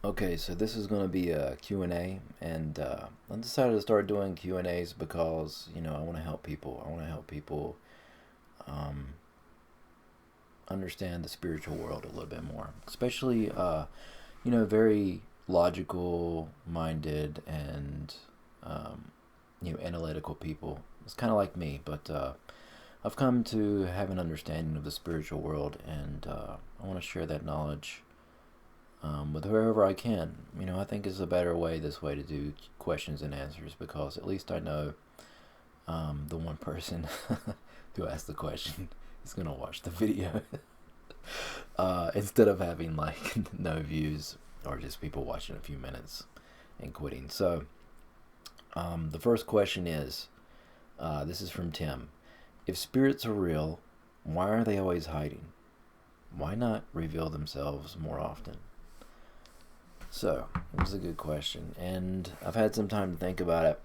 Okay, so this is going to be a Q&A, and I decided to start doing Q&As because, I want to help people. I want to help people um, understand the spiritual world a little bit more, especially, very logical minded and, um, analytical people. It's kind of like me, but I've come to have an understanding of the spiritual world, and I want to share that knowledge with whoever I can. I think it's a better way this way to do questions and answers because at least I know the one person who asked the question is going to watch the video instead of having like no views or just people watching a few minutes and quitting. So the first question is this is from Tim. If spirits are real, why are they always hiding? Why not reveal themselves more often? So, it was a good question, and I've had some time to think about it.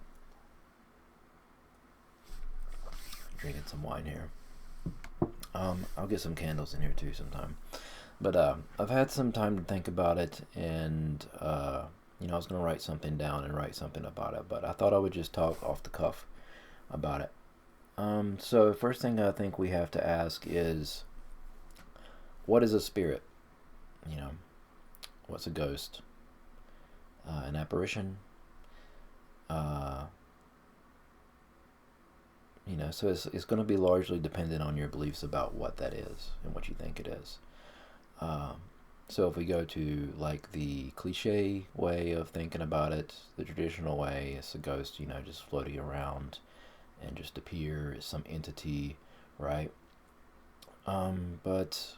Drinking some wine here. I'll get some candles in here too sometime. But I've had some time to think about it, and I was gonna write something down and write something about it, but I thought I would just talk off the cuff about it. So first thing I think we have to ask is, what is a spirit? You know, what's a ghost? An apparition? Uh, so it's going to be largely dependent on your beliefs about what that is and what you think it is. Um, so if we go to like the cliche way of thinking about it, the traditional way, it's a ghost, just floating around and just appear as some entity, right? But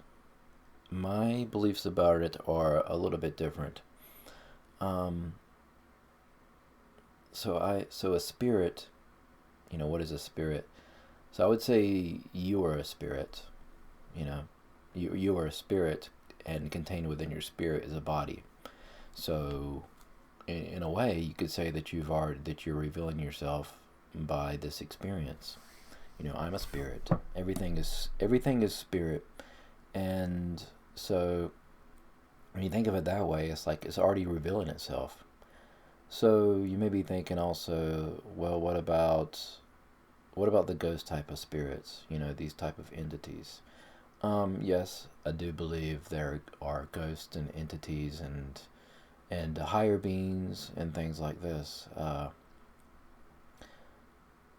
my beliefs about it are a little bit different. Um, so a spirit, what is a spirit? So I would say you are a spirit. You know, you are a spirit, and contained within your spirit is a body. So, in a way, you could say that you're revealing yourself by this experience. I'm a spirit. Everything is spirit, and so when you think of it that way, it's like it's already revealing itself. So you may be thinking also, well, what about the ghost type of spirits? These type of entities. Yes, I do believe there are ghosts and entities and higher beings and things like this.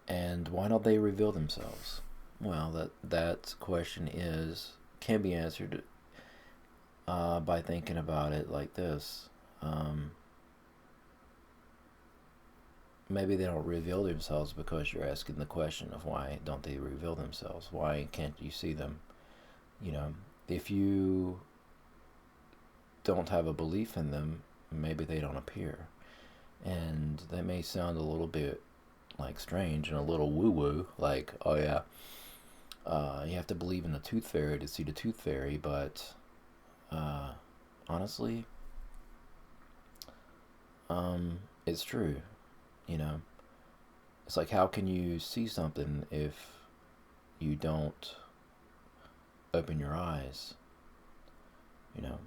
And why don't they reveal themselves? Well, that question can be answered by thinking about it like this. Um, Maybe they don't reveal themselves because you're asking the question of why don't they reveal themselves? Why can't you see them? You know, if you don't have a belief in them, maybe they don't appear. And that may sound a little bit like strange and a little woo woo, like, oh yeah, you have to believe in the tooth fairy to see the tooth fairy, but uh, honestly, it's true. You know, it's like, how can you see something if you don't open your eyes? You know,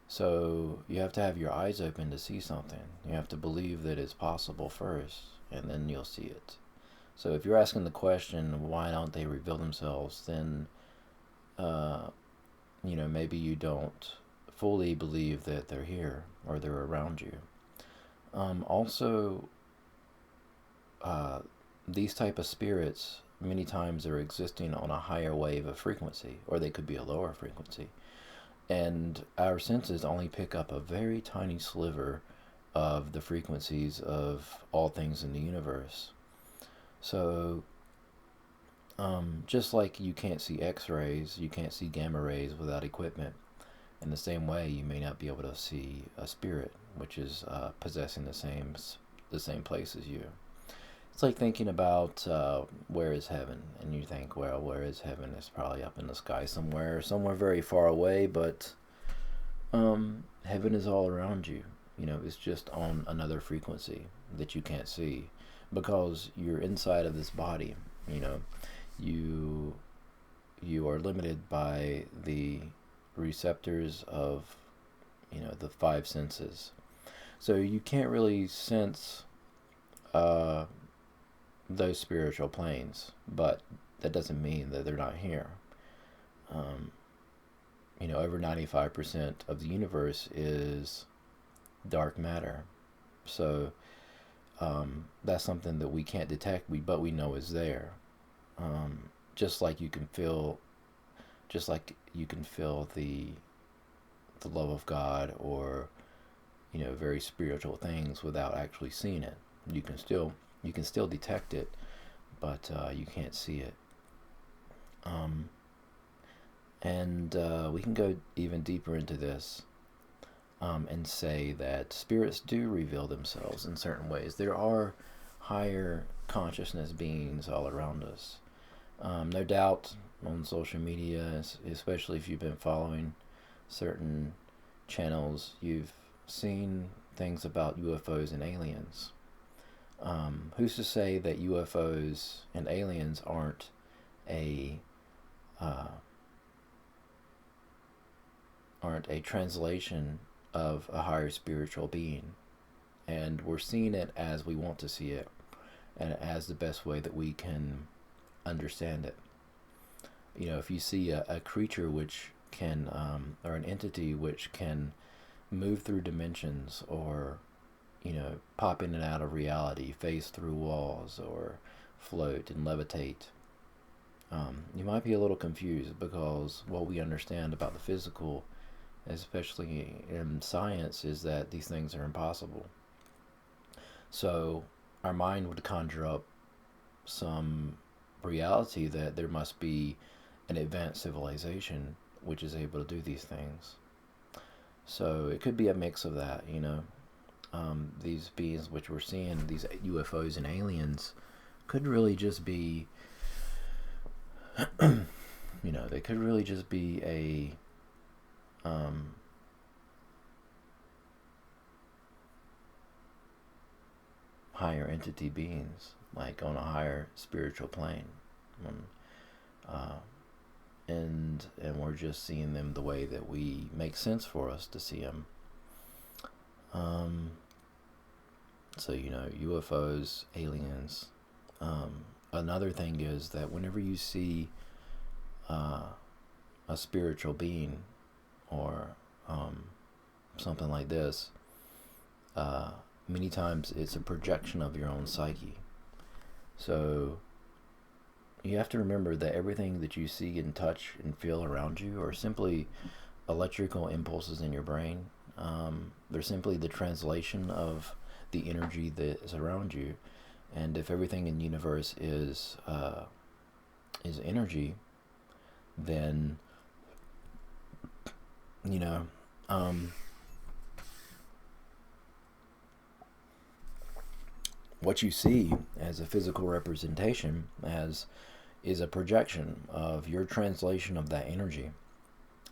so you have to have your eyes open to see something. You have to believe that it's possible first, and then you'll see it. So if you're asking the question, why don't they reveal themselves, then, uh, maybe you don't fully believe that they're here or they're around you. Also, uh, these type of spirits many times are existing on a higher wave of frequency, or they could be a lower frequency. And our senses only pick up a very tiny sliver of the frequencies of all things in the universe. So, just like you can't see X rays, you can't see gamma rays without equipment. In the same way, you may not be able to see a spirit, which is possessing the same place as you. It's like thinking about where is heaven, and you think, well, where is heaven? It's probably up in the sky somewhere very far away. But heaven is all around you. It's just on another frequency that you can't see because you're inside of this body. You know, you you are limited by the receptors of the five senses. So you can't really sense uh, those spiritual planes, but that doesn't mean that they're not here. Um, over 95% of the universe is dark matter. So that's something that we can't detect, but we know is there. Um, just like you can feel, just like you can feel the love of God, or very spiritual things without actually seeing it. You can still detect it, but you can't see it. Um, and we can go even deeper into this, and say that spirits do reveal themselves in certain ways. There are higher consciousness beings all around us. No doubt on social media, especially if you've been following certain channels, you've seen things about UFOs and aliens. Who's to say that UFOs and aliens a uh, aren't a translation of a higher spiritual being, and we're seeing it as we want to see it, and as the best way that we can understand it. If you see a creature which can, or an entity which can move through dimensions, or pop in and out of reality, phase through walls, or float and levitate, you might be a little confused, because what we understand about the physical, especially in science, is that these things are impossible. So our mind would conjure up some reality that there must be an advanced civilization which is able to do these things. So it could be a mix of that, these beings which we're seeing, these UFOs and aliens, could really just be, they could really just be a higher entity beings, like on a higher spiritual plane. Uh, and we're just seeing them the way that we make sense for us to see them. So UFOs, aliens. Another thing is that whenever you see a spiritual being, or something like this, many times it's a projection of your own psyche. So you have to remember that everything that you see and touch and feel around you are simply electrical impulses in your brain. They're simply the translation of the energy that is around you. And if everything in the universe is energy, then what you see as a physical representation is a projection of your translation of that energy.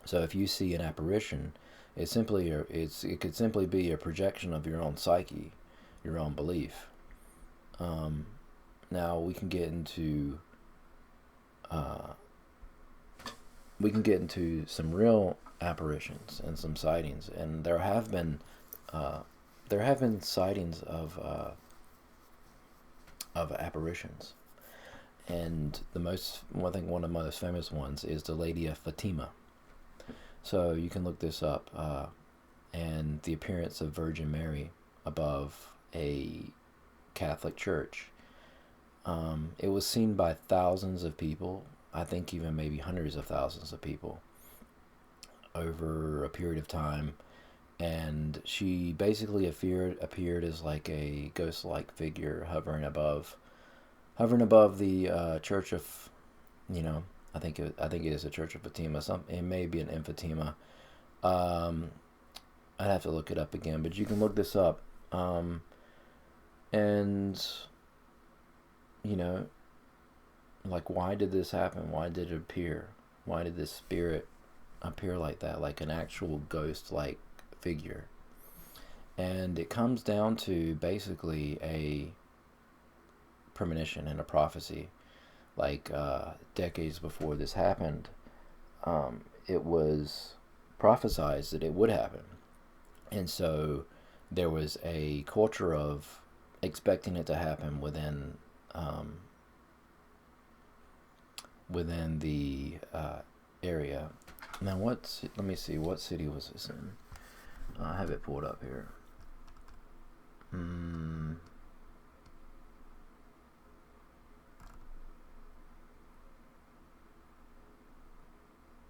So if you see an apparition, it could simply be a projection of your own psyche, your own belief. Now we can get into some real apparitions and some sightings, and there have been sightings of apparitions, and one of the most famous ones is the Lady of Fatima. So you can look this up, and the appearance of Virgin Mary above a Catholic church. It was seen by thousands of people, I think even maybe hundreds of thousands of people, over a period of time, and she basically appeared as like a ghost-like figure hovering above the church of, I think it is a Church of Fatima. It may be an Infatima. I'd have to look it up again, but you can look this up. And like, why did this happen? Why did it appear? Why did this spirit appear like that, like an actual ghost-like figure? And it comes down to basically a premonition and a prophecy. Like decades before this happened, it was prophesized that it would happen. And so there was a culture of expecting it to happen um, within the area. Now, let me see, what city was this in? I have it pulled up here.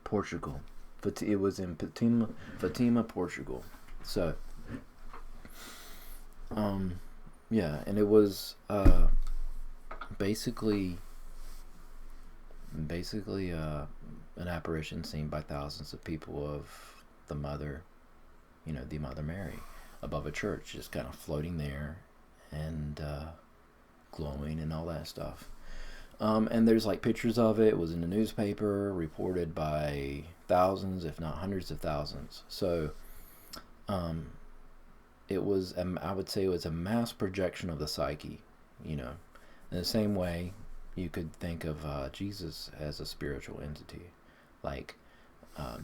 Portugal. It was in Fatima, Portugal. So, yeah, and it was basically an apparition seen by thousands of people of the mother, the Mother Mary, above a church, just kind of floating there and glowing and all that stuff. And there's like pictures of it. It was in the newspaper, reported by thousands, if not hundreds of thousands. So it was, I would say it was a mass projection of the psyche, In the same way, you could think of Jesus as a spiritual entity, like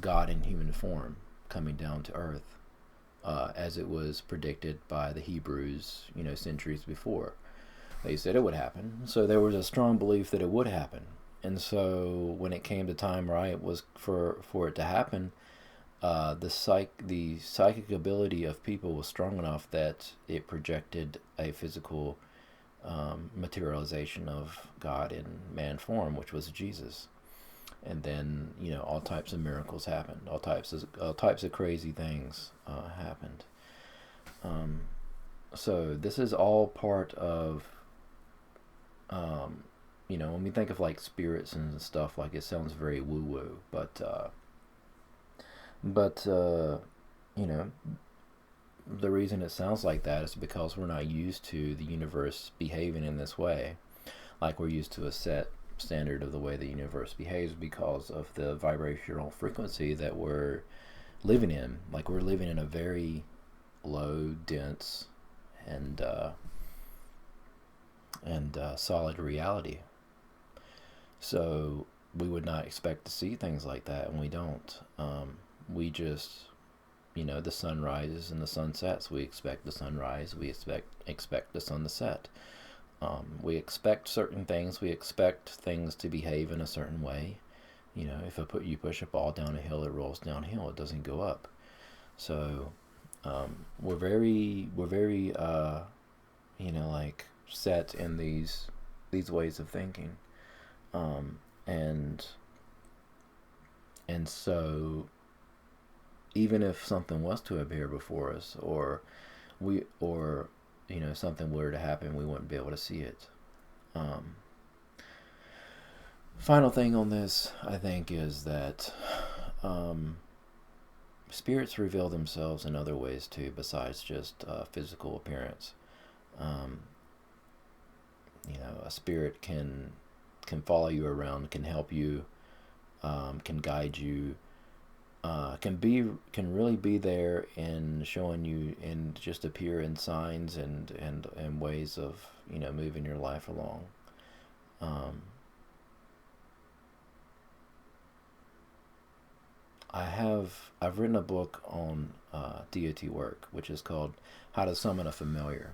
God in human form coming down to earth, as it was predicted by the Hebrews, centuries before. They said it would happen, so there was a strong belief that it would happen. And so when it came to time, right, was for it to happen, the psychic ability of people was strong enough that it projected a physical materialization of God in man form, which was Jesus. And then all types of miracles happened. All types of crazy things happened. So this is all part of when we think of like spirits and stuff, like it sounds very woo woo, but the reason it sounds like that is because we're not used to the universe behaving in this way. Like we're used to a set standard of the way the universe behaves because of the vibrational frequency that we're living in. Like we're living in a very low, dense, and solid reality. So we would not expect to see things like that, and we don't. We just, the sun rises and the sun sets. We expect the sunrise. We expect the sun to set. We expect certain things. We expect things to behave in a certain way. If you push a ball down a hill, it rolls downhill. It doesn't go up. So we're very like set in these ways of thinking, and so even if something was to appear before us, or something were to happen, we wouldn't be able to see it. Final thing on this, I think, is that spirits reveal themselves in other ways too, besides just physical appearance. A spirit can follow you around, can help you, can guide you, can really be there in showing you, and just appear in signs and ways of moving your life along. I've written a book on deity work, which is called How to Summon a Familiar.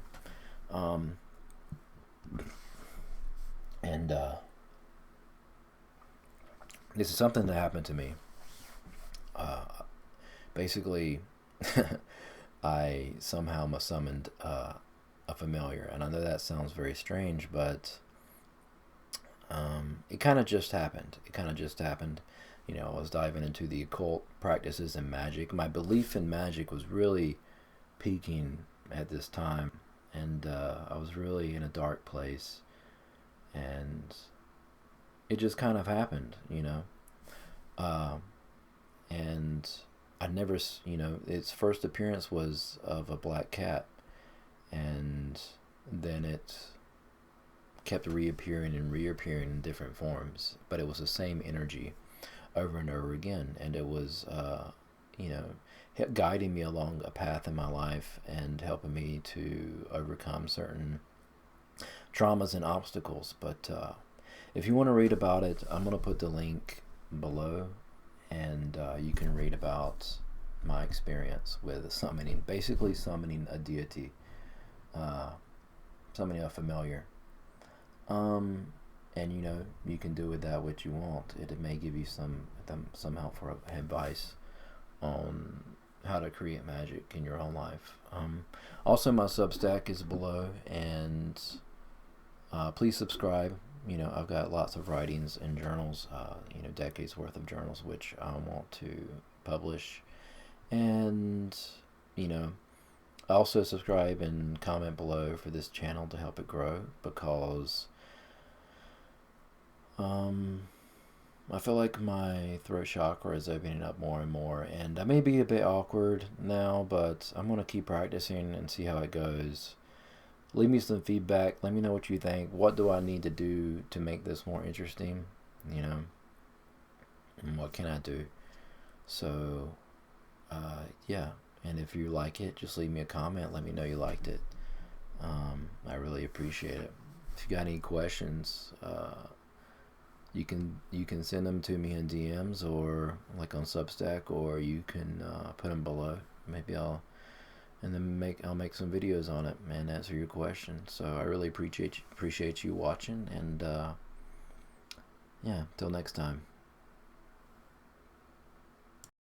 And this is something that happened to me. Basically, I somehow summoned a familiar, and I know that sounds very strange, but it kind of just happened. I was diving into the occult practices and magic. My belief in magic was really peaking at this time, and I was really in a dark place, and it just kind of happened, and I never, its first appearance was of a black cat, and then it kept reappearing in different forms, but it was the same energy over and over again, and it was guiding me along a path in my life and helping me to overcome certain traumas and obstacles. But if you want to read about it, I'm going to put the link below, and you can read about my experience with summoning, basically summoning a deity, summoning a familiar. And you know, you can do with that what you want. It may give you some helpful advice on how to create magic in your own life. Also, my Substack is below, and please subscribe. You know, I've got lots of writings and journals, you know, decades worth of journals, which I want to publish. And, you know, also subscribe and comment below for this channel to help it grow, because I feel like my throat chakra is opening up more and more, and I may be a bit awkward now, but I'm going to keep practicing and see how it goes. Leave me some feedback. Let me know what you think. What do I need to do to make this more interesting? You know, and what can I do? So, yeah. And if you like it, just leave me a comment. Let me know you liked it. I really appreciate it. If you got any questions, you can send them to me in DMs or like on Substack, or you can put them below. Maybe I'll make some videos on it and answer your questions. So I really appreciate you watching, and yeah, till next time.